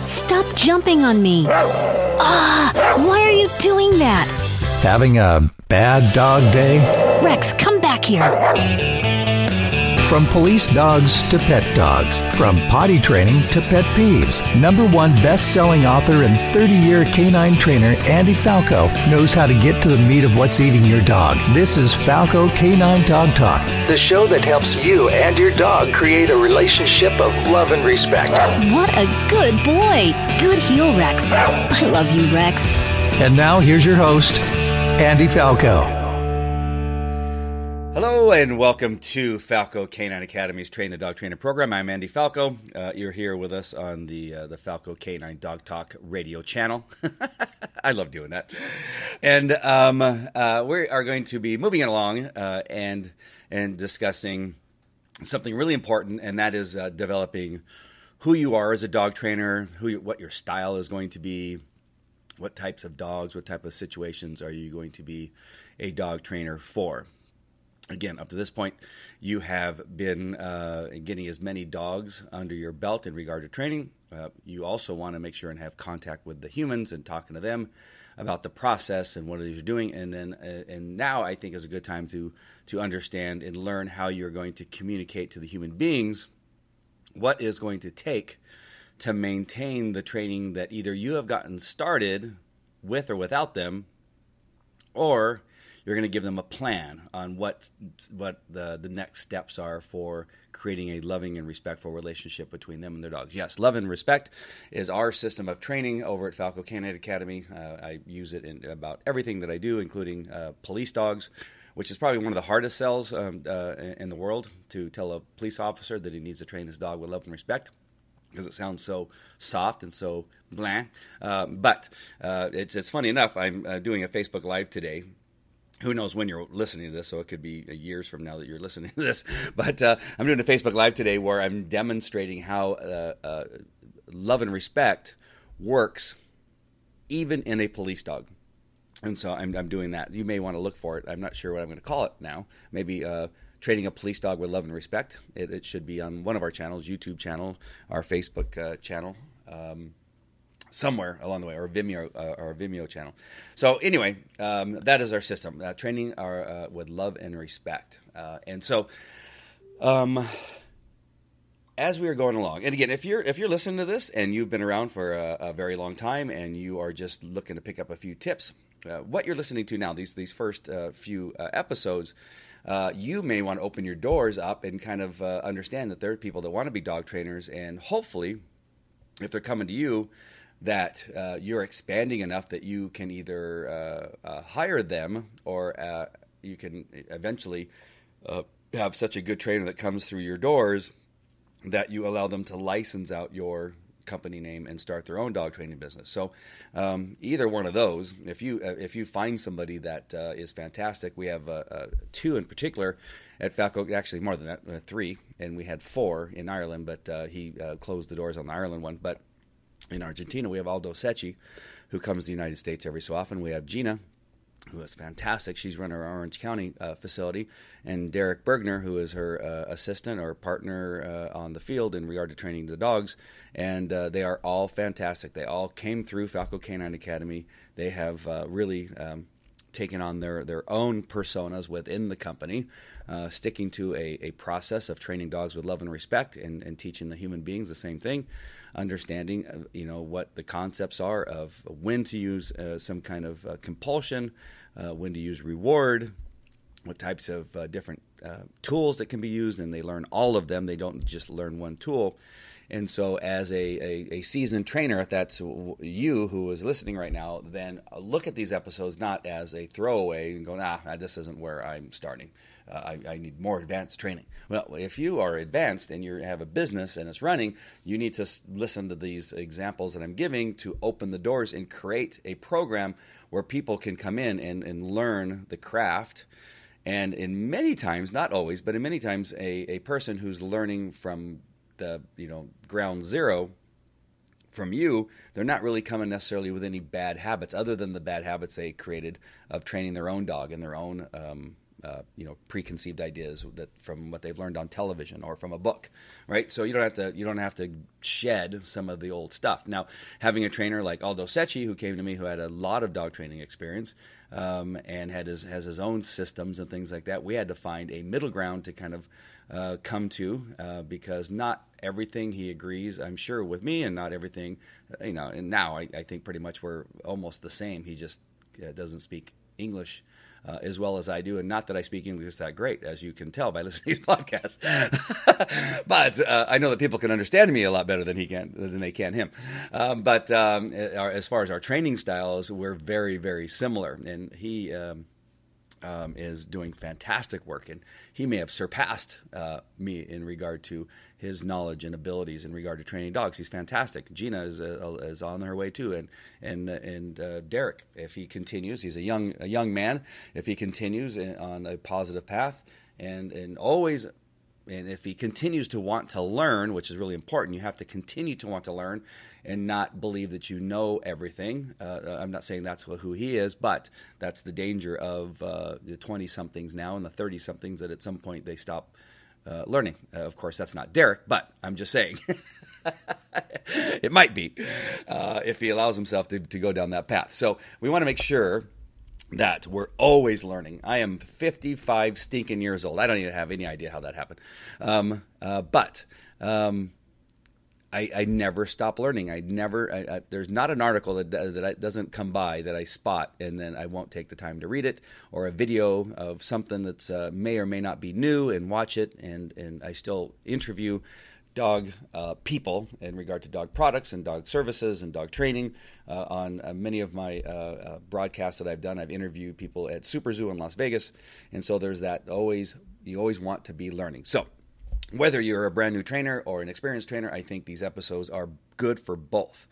Stop jumping on me. Why are you doing that? Having a bad dog day? Rex, come back here. From police dogs to pet dogs, from potty training to pet peeves, #1 best-selling author and 30-year canine trainer Andy Falco knows how to get to the meat of what's eating your dog. This is Falco Canine Dog Talk, the show that helps you and your dog create a relationship of love and respect. What a good boy. Good heel, Rex. I love you, Rex. And now here's your host, Andy Falco. Hello and welcome to Falco Canine Academy's Train the Dog Trainer program. I'm Andy Falco. You're here with us on the Falco Canine Dog Talk radio channel. I love doing that. And we are going to be moving along and discussing something really important, and that is developing who you are as a dog trainer, what your style is going to be, what types of dogs, what type of situations are you going to be a dog trainer for. Again, up to this point, you have been getting as many dogs under your belt in regard to training. You also want to make sure and have contact with the humans and talking to them about the process and what it is you're doing. And now I think is a good time to understand and learn how you're going to communicate to the human beings what is going to take to maintain the training that either you have gotten started with or without them, or you're going to give them a plan on what the next steps are for creating a loving and respectful relationship between them and their dogs. Yes, love and respect is our system of training over at Falco Canine Academy. I use it in about everything that I do, including police dogs, which is probably one of the hardest sells in the world, to tell a police officer that he needs to train his dog with love and respect, because it sounds so soft and so bland. But it's funny enough, I'm doing a Facebook Live today. Who knows when you're listening to this, so it could be years from now that you're listening to this. But I'm doing a Facebook Live today where I'm demonstrating how love and respect works even in a police dog. And so I'm doing that. You may want to look for it. I'm not sure what I'm going to call it now. Maybe training a police dog with love and respect. It should be on one of our channels, YouTube channel, our Facebook channel, somewhere along the way, or Vimeo channel. So anyway, that is our system, training with love and respect. And so as we are going along, and again, if you're listening to this and you've been around for a very long time and you are just looking to pick up a few tips, what you're listening to now, these first few episodes, you may want to open your doors up and kind of understand that there are people that want to be dog trainers, and hopefully, if they're coming to you, that you're expanding enough that you can either hire them, or you can eventually have such a good trainer that comes through your doors that you allow them to license out your company name and start their own dog training business. So either one of those, if you find somebody that is fantastic, we have 2 in particular at Falco, actually more than that, 3, and we had 4 in Ireland, but he closed the doors on the Ireland one. But in Argentina, we have Aldo Secchi, who comes to the United States every so often. We have Gina, who is fantastic. She's running our Orange County facility. And Derek Bergner, who is her assistant or partner on the field in regard to training the dogs. And they are all fantastic. They all came through Falco Canine Academy. They have really taken on their own personas within the company, sticking to a process of training dogs with love and respect, and teaching the human beings the same thing. Understanding, what the concepts are of when to use some kind of compulsion, when to use reward, what types of different tools that can be used, and they learn all of them. They don't just learn one tool. And so as a seasoned trainer, if that's you who is listening right now, then look at these episodes not as a throwaway and go, this isn't where I'm starting. I need more advanced training. Well, if you are advanced and you have a business and it's running, you need to listen to these examples that I'm giving to open the doors and create a program where people can come in and learn the craft. And in many times, not always, but in many times, a person who's learning from the ground zero from you, they're not really coming necessarily with any bad habits other than the bad habits they created of training their own dog in their own preconceived ideas that from what they've learned on television or from a book, right? So you don't have to shed some of the old stuff. Now, having a trainer like Aldo Secchi, who came to me, who had a lot of dog training experience, and has his own systems and things like that, we had to find a middle ground to kind of come to, because not everything he agrees, I'm sure, with me, and not everything, and now I think pretty much we're almost the same. He just doesn't speak English as well as I do, and not that I speak English that great, as you can tell by listening to these podcasts. But I know that people can understand me a lot better than they can him. But as far as our training styles, we're very, very similar, and he is doing fantastic work, and he may have surpassed me in regard to his knowledge and abilities in regard to training dogs. He's fantastic. Gina is on her way too, and Derek, if he continues, he's a young man. If he continues on a positive path, and if he continues to want to learn, which is really important, you have to continue to want to learn and not believe that you know everything. I'm not saying that's who he is, but that's the danger of the 20-somethings now and the 30-somethings, that at some point they stop learning. Of course, that's not Derek, but I'm just saying it might be if he allows himself to go down that path. So we want to make sure that we're always learning. I am 55 stinking years old. I don't even have any idea how that happened. But I never stop learning. There's not an article that doesn't come by that I spot and then I won't take the time to read it, or a video of something that's may or may not be new and watch it. And I still interview dog people in regard to dog products and dog services and dog training. On many of my broadcasts that I've done, I've interviewed people at Super Zoo in Las Vegas. And so there's that you always want to be learning. So whether you're a brand new trainer or an experienced trainer, I think these episodes are good for both.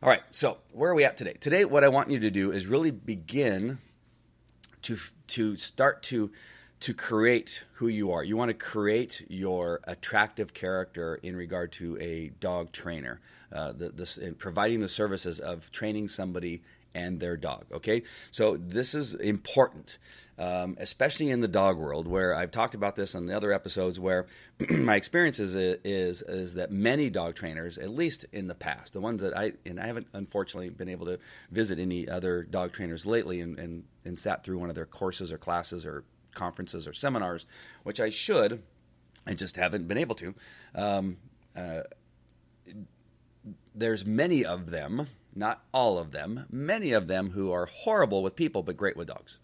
All right, so where are we at today? Today, what I want you to do is really begin to start to create who you are. You want to create your attractive character in regard to a dog trainer, providing the services of training somebody and their dog, okay? So this is important, especially in the dog world, where I've talked about this on the other episodes, where my experience is that many dog trainers, at least in the past, the ones that I haven't unfortunately been able to visit any other dog trainers lately and sat through one of their courses or classes or conferences or seminars, which I should, I just haven't been able to. There's many of them, not all of them, many of them who are horrible with people but great with dogs.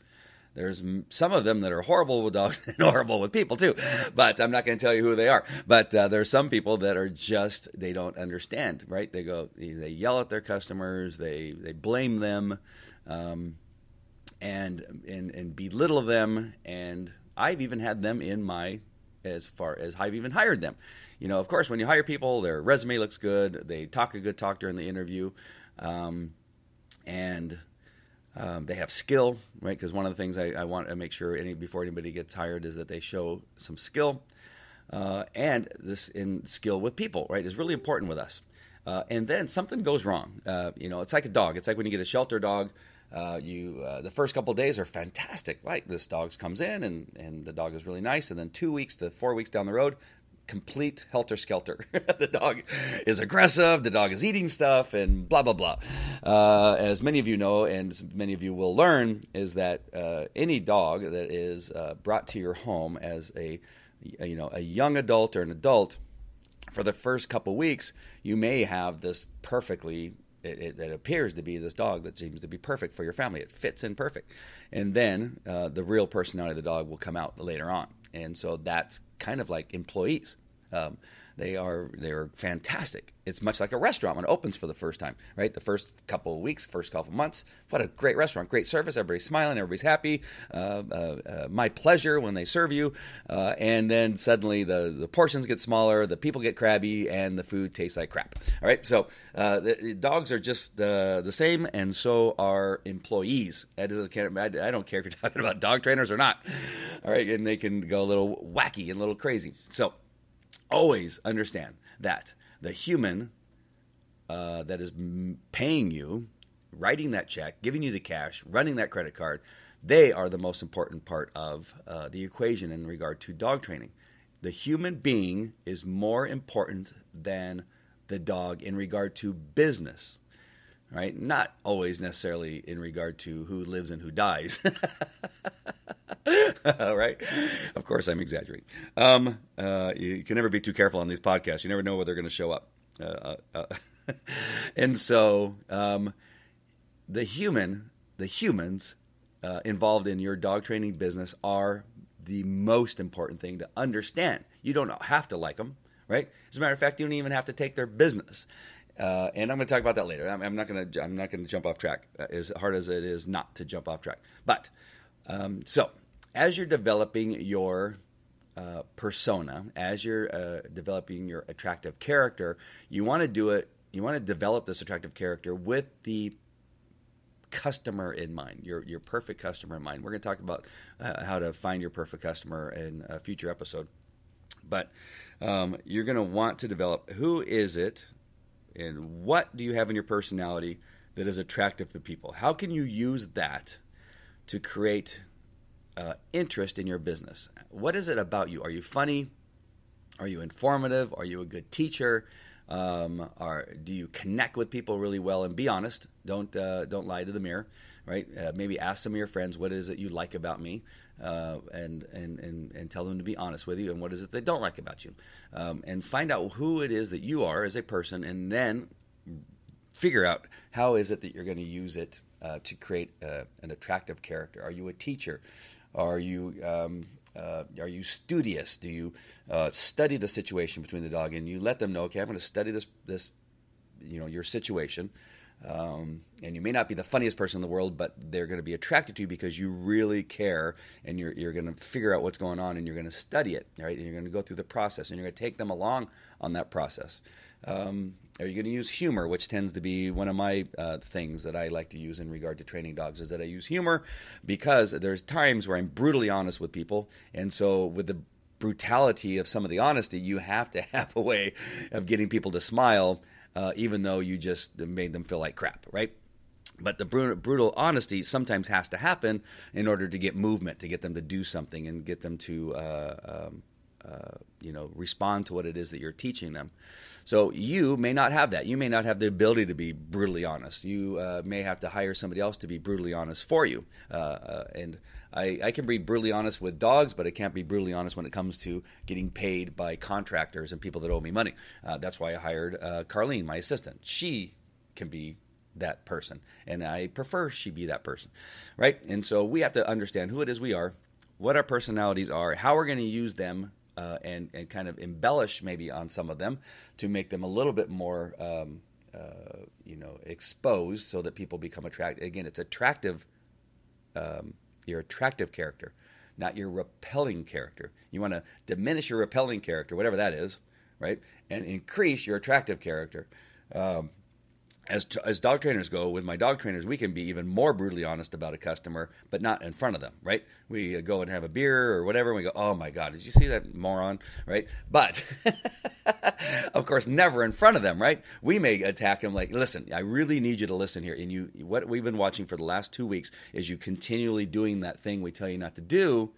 There's some of them that are horrible with dogs and horrible with people too, but I'm not going to tell you who they are. But there's some people that are just, they don't understand, right? They yell at their customers, they blame them, and belittle them. And I've even had them in as far as I've even hired them. You know, of course, when you hire people, their resume looks good, they talk a good talk during the interview, and they have skill, right? Because one of the things I want to make sure before anybody gets hired is that they show some skill, and this in skill with people, right, is really important with us. And then something goes wrong. It's like a dog. It's like when you get a shelter dog. The first couple of days are fantastic, right? This dog comes in and the dog is really nice, and then 2 weeks to 4 weeks down the road, complete helter-skelter. The dog is aggressive, the dog is eating stuff, and blah, blah, blah. As many of you know, and many of you will learn, is that any dog that is brought to your home as a young adult or an adult, for the first couple weeks, you may have this perfectly, it appears to be this dog that seems to be perfect for your family. It fits in perfect. And then the real personality of the dog will come out later on. And so that's kind of like employees. They are fantastic. It's much like a restaurant when it opens for the first time, right? The first couple of weeks, first couple of months, what a great restaurant, great service, everybody's smiling, everybody's happy, my pleasure when they serve you, and then suddenly the portions get smaller, the people get crabby, and the food tastes like crap. All right, so the dogs are just the same, and so are employees. I don't care if you're talking about dog trainers or not. All right, and they can go a little wacky and a little crazy. So always understand that the human that is paying you, writing that check, giving you the cash, running that credit card, They are the most important part of the equation in regard to dog training. The human being is more important than the dog in regard to business, right? Not always necessarily in regard to who lives and who dies, right? Of course, I'm exaggerating. You can never be too careful on these podcasts. You never know where they're going to show up. And so the humans involved in your dog training business are the most important thing to understand. You don't have to like them, right? As a matter of fact, you don't even have to take their business. And I'm going to talk about that later. I'm not going to jump off track, as hard as it is not to jump off track. But so as you're developing your persona, as you're developing your attractive character, you want to do it. You want to develop this attractive character with the customer in mind, your perfect customer in mind. We're going to talk about how to find your perfect customer in a future episode. But you're going to want to develop who is it and what do you have in your personality that is attractive to people? How can you use that to create interest in your business? What is it about you? Are you funny? Are you informative? Are you a good teacher? Do you connect with people really well? And be honest. Don't lie to the mirror, right? Maybe ask some of your friends, what is it you like about me? And tell them to be honest with you. And what is it they don't like about you? And find out who it is that you are as a person, and then figure out how is it that you're going to use it to create an attractive character. Are you a teacher? Are you studious? Do you study the situation between the dog, and you let them know, okay, I'm going to study this, your situation, and you may not be the funniest person in the world, but they're going to be attracted to you because you really care, and you're going to figure out what's going on, and you're going to study it, right? And you're going to go through the process, and you're going to take them along on that process. Are you going to use humor, which tends to be one of my things that I like to use in regard to training dogs, is that I use humor because there's times where I'm brutally honest with people. And so with the brutality of some of the honesty, you have to have a way of getting people to smile, even though you just made them feel like crap, right? But the brutal honesty sometimes has to happen in order to get movement, to get them to do something and get them to respond to what it is that you're teaching them. So you may not have that. You may not have the ability to be brutally honest. You may have to hire somebody else to be brutally honest for you. And I can be brutally honest with dogs, but I can't be brutally honest when it comes to getting paid by contractors and people that owe me money. That's why I hired Carlene, my assistant. She can be that person, and I prefer she be that person, right? And so we have to understand who it is we are, what our personalities are, how we're going to use them, and kind of embellish maybe on some of them to make them a little bit more, exposed so that people become attracted. Again, it's attractive, your attractive character, not your repelling character. You want to diminish your repelling character, whatever that is, right? And increase your attractive character. As dog trainers go, with my dog trainers, we can be even more brutally honest about a customer, but not in front of them, right? We go and have a beer or whatever, and we go, oh my God, did you see that moron, right? But, of course, never in front of them, right? We may attack them like, listen, I really need you to listen here. And what we've been watching for the last 2 weeks is you continually doing that thing we tell you not to do.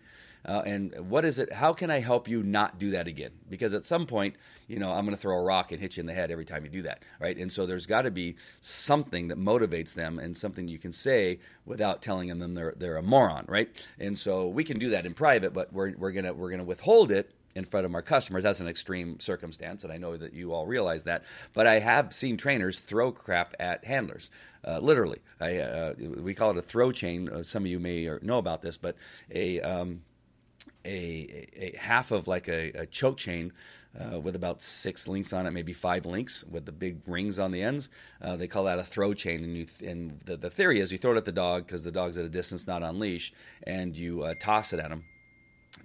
And what is it? How can I help you not do that again? Because at some point, I'm going to throw a rock and hit you in the head every time you do that, right? And so there's got to be something that motivates them and something you can say without telling them they're a moron, right? And so we can do that in private, but we're gonna withhold it in front of our customers. That's an extreme circumstance, and I know that you all realize that. But I have seen trainers throw crap at handlers. Literally, we call it a throw chain. Some of you may know about this, but a half of like a choke chain with about 6 links on it, maybe 5 links with the big rings on the ends. They call that a throw chain. And the theory is you throw it at the dog because the dog's at a distance, not on leash, and you toss it at them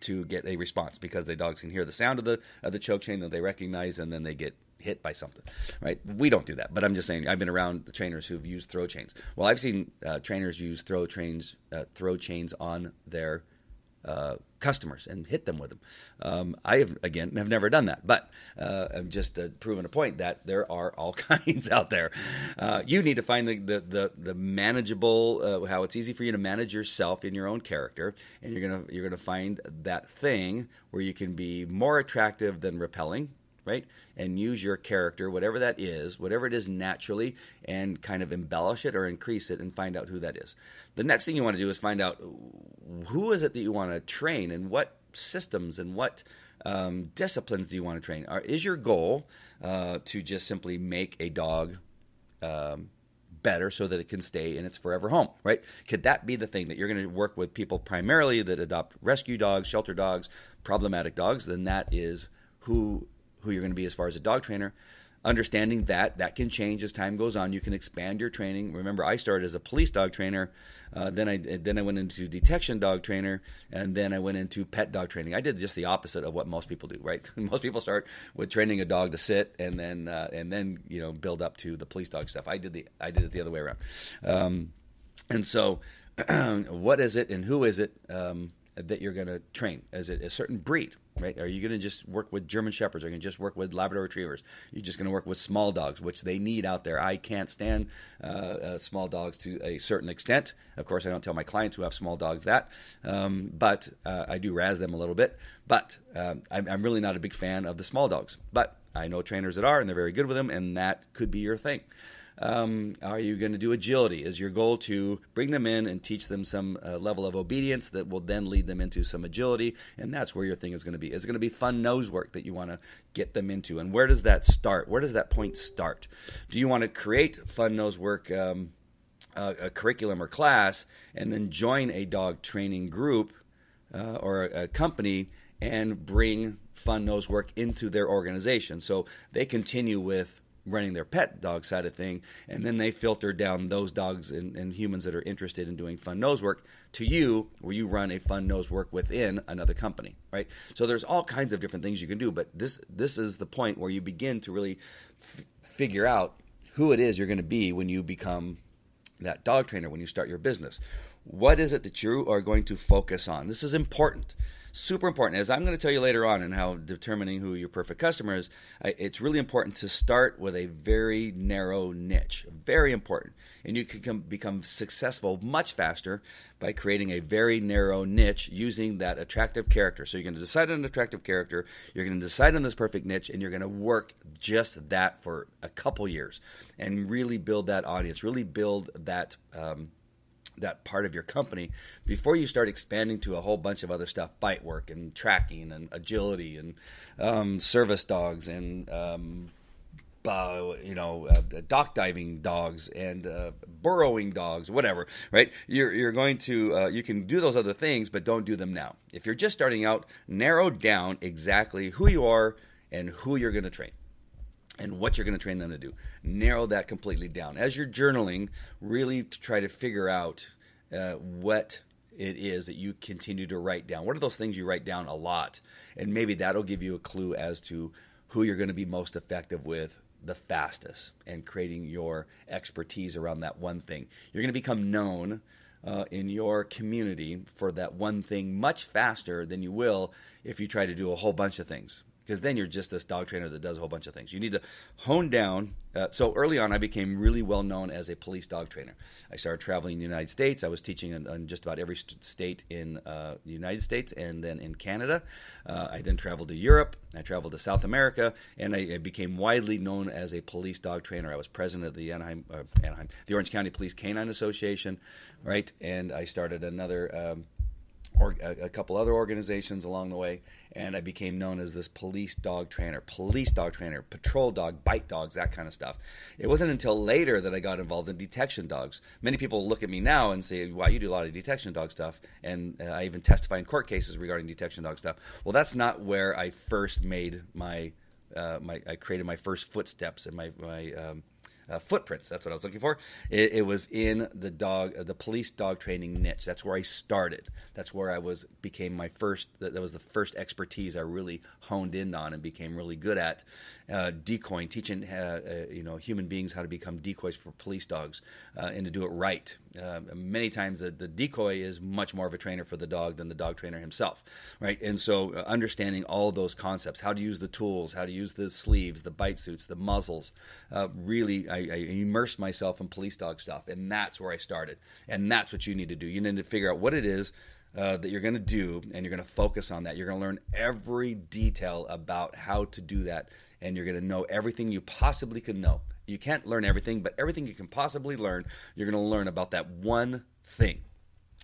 to get a response because the dogs can hear the sound of the choke chain that they recognize, and then they get hit by something, right? We don't do that, but I'm just saying I've been around the trainers who've used throw chains. Well, I've seen trainers use throw chains on their customers and hit them with them. I have never done that, but I've just proven a point that there are all kinds out there. You need to find the manageable, how it's easy for you to manage yourself in your own character, and you're gonna find that thing where you can be more attractive than repelling, right? And use your character, whatever that is, whatever it is naturally, and kind of embellish it or increase it and find out who that is. The next thing you want to do is find out who is it that you want to train and what systems and what disciplines do you want to train. Is your goal to just simply make a dog better so that it can stay in its forever home, right? Could that be the thing that you're going to work with people primarily that adopt rescue dogs, shelter dogs, problematic dogs? Then that is who you're going to be as far as a dog trainer. Understanding that can change as time goes on. You can expand your training. Remember, I started as a police dog trainer. Then I went into detection dog trainer, and then I went into pet dog training. I did just the opposite of what most people do, right? Most people start with training a dog to sit, and then build up to the police dog stuff. I did it the other way around. And so, what is it, and who is it that you're going to train? Is it a certain breed? Right? Are you going to just work with German Shepherds? Are you going to just work with Labrador Retrievers? You're just going to work with small dogs, which they need out there. I can't stand small dogs to a certain extent. Of course, I don't tell my clients who have small dogs that, but I do razz them a little bit. But I'm really not a big fan of the small dogs. But I know trainers that are, and they're very good with them, and that could be your thing. Are you going to do agility? Is your goal to bring them in and teach them some level of obedience that will then lead them into some agility? And that's where your thing is going to be. Is it going to be fun nose work that you want to get them into? And where does that start? Where does that point start? Do you want to create fun nose work, a curriculum or class, and then join a dog training group or a company and bring fun nose work into their organization? So they continue with running their pet dog side of thing, and then they filter down those dogs and humans that are interested in doing fun nose work to you, where you run a fun nose work within another company, right? So there's all kinds of different things you can do, but this is the point where you begin to really figure out who it is you're going to be when you become that dog trainer, when you start your business. What is it that you are going to focus on? This is important. Super important. As I'm going to tell you later on in how determining who your perfect customer is, it's really important to start with a very narrow niche. Very important. And you can become successful much faster by creating a very narrow niche using that attractive character. So you're going to decide on an attractive character, you're going to decide on this perfect niche, and you're going to work just that for a couple years and really build that audience, really build that part of your company before you start expanding to a whole bunch of other stuff, bite work and tracking and agility and service dogs and dock diving dogs and burrowing dogs, whatever, right? You're going to you can do those other things, but don't do them now. If you're just starting out, narrow down exactly who you are and who you're going to train and what you're going to train them to do. Narrow that completely down. As you're journaling, really try to figure out what it is that you continue to write down. What are those things you write down a lot? And maybe that'll give you a clue as to who you're going to be most effective with the fastest and creating your expertise around that one thing. You're going to become known in your community for that one thing much faster than you will if you try to do a whole bunch of things. Because then you're just this dog trainer that does a whole bunch of things. You need to hone down. So early on, I became really well known as a police dog trainer. I started traveling in the United States. I was teaching in just about every state in the United States and then in Canada. I then traveled to Europe. I traveled to South America, and I became widely known as a police dog trainer. I was president of the the Orange County Police Canine Association, right? And I started another. A couple other organizations along the way, and I became known as this police dog trainer, patrol dog, bite dogs, that kind of stuff. It wasn't until later that I got involved in detection dogs. Many people look at me now and say, wow, you do a lot of detection dog stuff, and I even testify in court cases regarding detection dog stuff. Well, that's not where I first made I created my first footsteps and my footprints. That's what I was looking for. It was in the police dog training niche. That's where I started. That's where became my first. That was the first expertise I really honed in on and became really good at decoying, teaching human beings how to become decoys for police dogs and to do it right. Many times the decoy is much more of a trainer for the dog than the dog trainer himself, right? And so understanding all those concepts, how to use the tools, how to use the sleeves, the bite suits, the muzzles, really I immersed myself in police dog stuff, and that's where I started. And that's what you need to do. You need to figure out what it is that you're going to do, and you're going to focus on that. You're going to learn every detail about how to do that, and you're going to know everything you possibly can know. You can't learn everything, but everything you can possibly learn, you're going to learn about that one thing.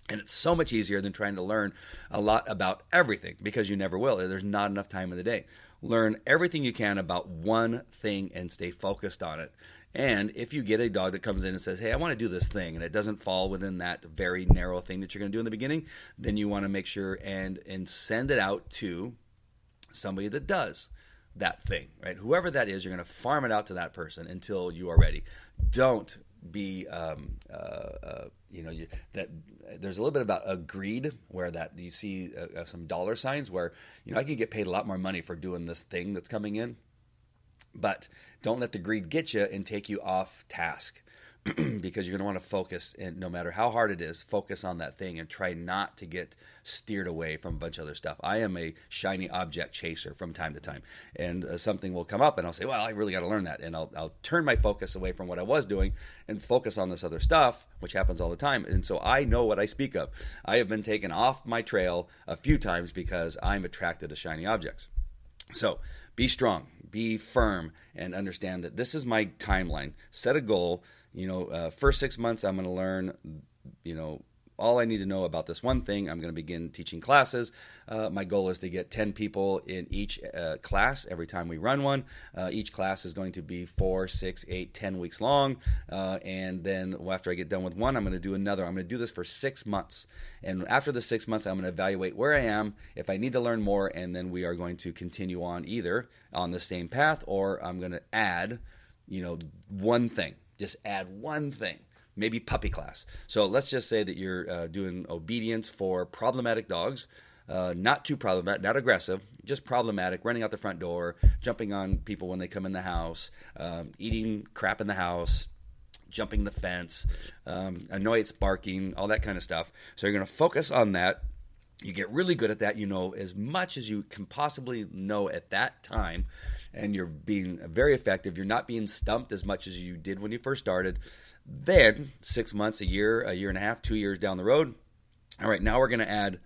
And it's so much easier than trying to learn a lot about everything, because you never will. There's not enough time in the day. Learn everything you can about one thing and stay focused on it. And if you get a dog that comes in and says, hey, I want to do this thing, and it doesn't fall within that very narrow thing that you're going to do in the beginning, then you want to make sure and send it out to somebody that does that thing, right? Whoever that is, you're going to farm it out to that person until you are ready. Don't be, there's a little bit about a greed where that you see some dollar signs where, I can get paid a lot more money for doing this thing that's coming in, but don't let the greed get you and take you off task. Because you're going to want to focus, and no matter how hard it is, focus on that thing and try not to get steered away from a bunch of other stuff. I am a shiny object chaser from time to time, and something will come up and I'll say, well, I really got to learn that, and I'll turn my focus away from what I was doing and focus on this other stuff, which happens all the time. And so I know what I speak of. I have been taken off my trail a few times because I'm attracted to shiny objects. So be strong, be firm, and understand that this is my timeline. Set a goal. First 6 months, I'm going to learn, all I need to know about this one thing. I'm going to begin teaching classes. My goal is to get 10 people in each class every time we run one. Each class is going to be 4, 6, 8, 10 weeks long. And then after I get done with one, I'm going to do another. I'm going to do this for 6 months. And after the 6 months, I'm going to evaluate where I am, if I need to learn more, and then we are going to continue on either on the same path, or I'm going to add, one thing. Just add one thing, maybe puppy class. So let's just say that you're doing obedience for problematic dogs, not too problematic, not aggressive, just problematic, running out the front door, jumping on people when they come in the house, eating crap in the house, jumping the fence, annoyance barking, all that kind of stuff. So you're going to focus on that. You get really good at that. You know as much as you can possibly know at that time, and you're being very effective. You're not being stumped as much as you did when you first started. Then 6 months, a year and a half, 2 years down the road, all right, now we're going to add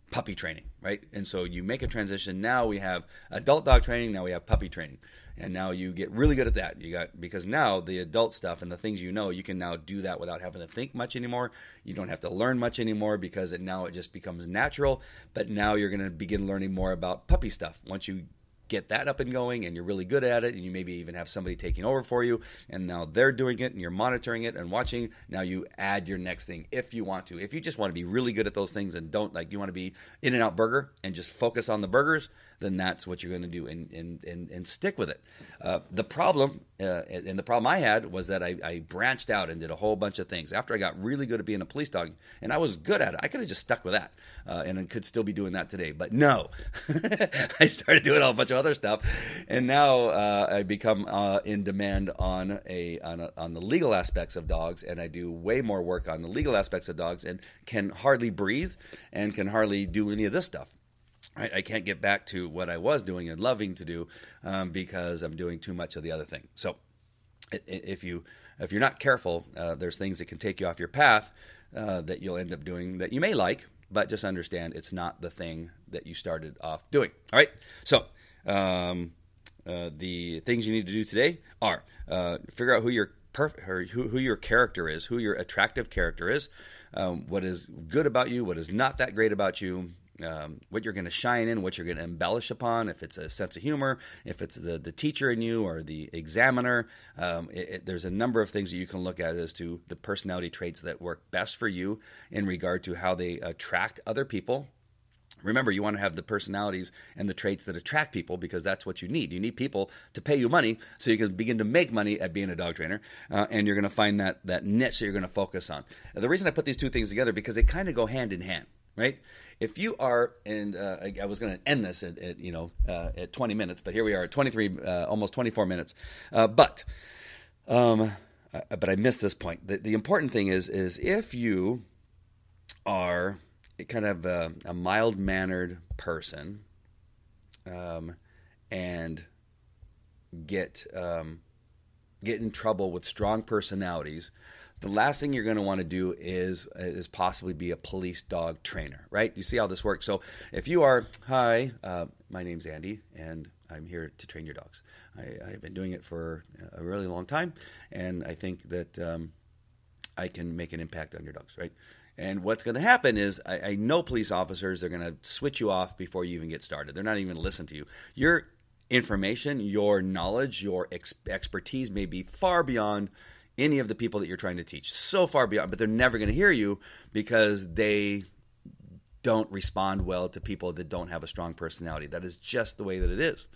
puppy training, right? And so you make a transition. Now we have adult dog training. Now we have puppy training. And now you get really good at that. Because now the adult stuff and the things you can now do that without having to think much anymore. You don't have to learn much anymore because it just becomes natural. But now you're going to begin learning more about puppy stuff. Once you get that up and going and you're really good at it, and you maybe even have somebody taking over for you, and now they're doing it and you're monitoring it and watching, now you add your next thing if you want to. If you just want to be really good at those things and you want to be In-N-Out Burger and just focus on the burgers, then that's what you're going to do and stick with it. The problem I had was that I branched out and did a whole bunch of things. After I got really good at being a police dog, and I was good at it, I could have just stuck with that and I could still be doing that today. But no, I started doing a whole bunch of other stuff, and now I become in demand on the legal aspects of dogs, and I do way more work on the legal aspects of dogs and can hardly breathe and can hardly do any of this stuff. Right? I can't get back to what I was doing and loving to do because I'm doing too much of the other thing. So if you're not careful, there's things that can take you off your path that you'll end up doing that you may like, but just understand it's not the thing that you started off doing. All right? So the things you need to do today are figure out who your character is, who your attractive character is, what is good about you, what is not that great about you, what you're going to shine in, what you're going to embellish upon, if it's a sense of humor, if it's the teacher in you or the examiner. There's a number of things that you can look at as to the personality traits that work best for you in regard to how they attract other people. Remember, you want to have the personalities and the traits that attract people, because that's what you need. You need people to pay you money so you can begin to make money at being a dog trainer, and you're going to find that niche that you're going to focus on. The reason I put these two things together, because they kind of go hand in hand, right? If you are, and I was going to end this at 20 minutes, but here we are at 23, almost 24 minutes. But I missed this point. The important thing is if you are kind of a mild-mannered person, and get in trouble with strong personalities, the last thing you're going to want to do is possibly be a police dog trainer, right? You see how this works? So if you are, hi, my name's Andy, and I'm here to train your dogs. I've been doing it for a really long time, and I think that I can make an impact on your dogs, right? And what's going to happen is I know police officers are going to switch you off before you even get started. They're not even going to listen to you. Your information, your knowledge, your expertise may be far beyond any of the people that you're trying to teach. So far beyond, but they're never going to hear you because they don't respond well to people that don't have a strong personality. That is just the way that it is,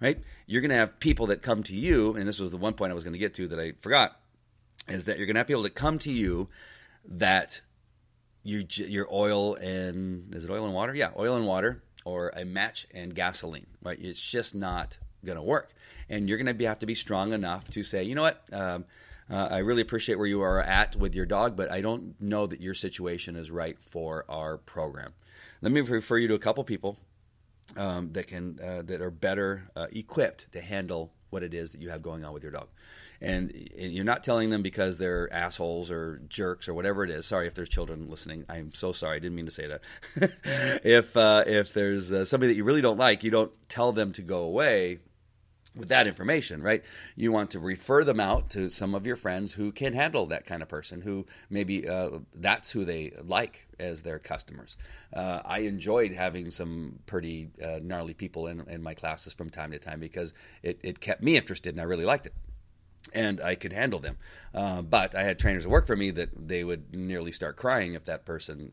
right? You're going to have people that come to you, and this was the one point I was going to get to that I forgot, is that you're going to have people that come to you that your oil and, is it oil and water? Yeah, oil and water, or a match and gasoline, right? It's just not going to work. And you're going to have to be strong enough to say, you know what, I really appreciate where you are at with your dog, but I don't know that your situation is right for our program. Let me refer you to a couple people that are better equipped to handle what it is that you have going on with your dog. And you're not telling them because they're assholes or jerks or whatever it is. Sorry if there's children listening. I'm so sorry. I didn't mean to say that. If there's somebody that you really don't like, you don't tell them to go away with that information, right? You want to refer them out to some of your friends who can handle that kind of person, who maybe that's who they like as their customers. I enjoyed having some pretty gnarly people in my classes from time to time because it kept me interested and I really liked it. And I could handle them. But I had trainers that worked for me that they would nearly start crying if that person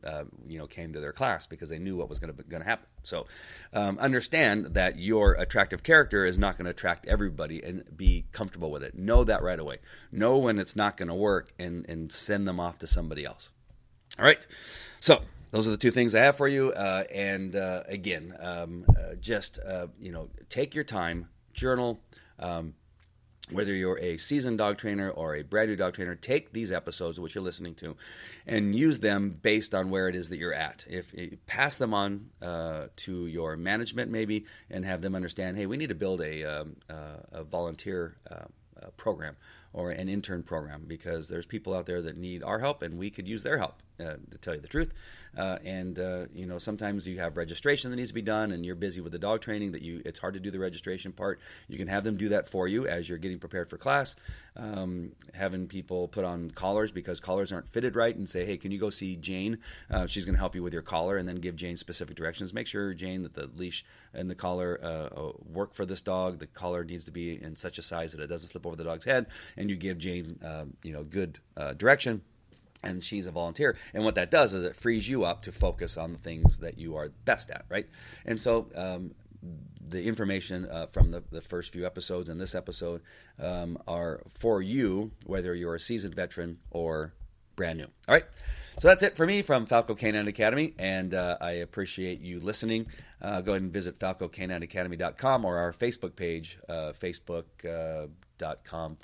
came to their class because they knew what was going to happen. So understand that your attractive character is not going to attract everybody, and be comfortable with it. Know that right away. Know when it's not going to work and send them off to somebody else. All right. So those are the two things I have for you. Again, take your time, journal. Whether you're a seasoned dog trainer or a brand new dog trainer, take these episodes, which you're listening to, and use them based on where it is that you're at. If you pass them on to your management maybe, and have them understand, hey, we need to build a volunteer program or an intern program, because there's people out there that need our help and we could use their help, to tell you the truth. Sometimes you have registration that needs to be done and you're busy with the dog training that it's hard to do the registration part. You can have them do that for you as you're getting prepared for class. Having people put on collars because collars aren't fitted right, and say, hey, can you go see Jane? She's going to help you with your collar, and then give Jane specific directions. Make sure, Jane, that the leash and the collar work for this dog. The collar needs to be in such a size that it doesn't slip over the dog's head, and you give Jane good direction. And she's a volunteer. And what that does is it frees you up to focus on the things that you are best at, right? And so the information from the first few episodes and this episode are for you, whether you're a seasoned veteran or brand new. All right. So that's it for me from Falco Canine Academy, and I appreciate you listening. Go ahead and visit FalcoCanineAcademy.com or our Facebook page, Facebook.com/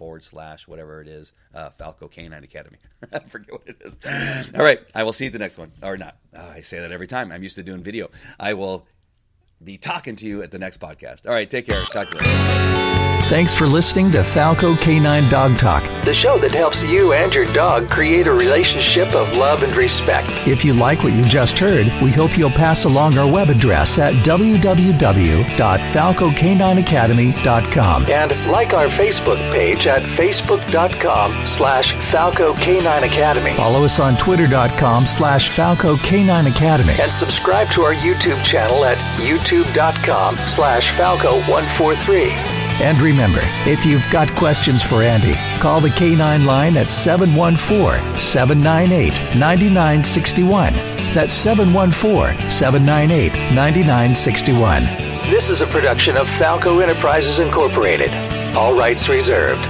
whatever it is, Falco Canine Academy. I forget what it is. All right. I will see you at the next one. Or not. I say that every time. I'm used to doing video. I will be talking to you at the next podcast. All right. Take care. Talk to you later. Thanks for listening to Falco Canine Dog Talk, the show that helps you and your dog create a relationship of love and respect. If you like what you just heard, we hope you'll pass along our web address at www.falcocanineacademy.com and like our Facebook page at facebook.com/Falco Canine Academy. Follow us on twitter.com/Falco Canine Academy and subscribe to our YouTube channel at youtube.com/Falco143. And remember, if you've got questions for Andy, call the Canine line at 714-798-9961. That's 714-798-9961. This is a production of Falco Enterprises Incorporated. All rights reserved.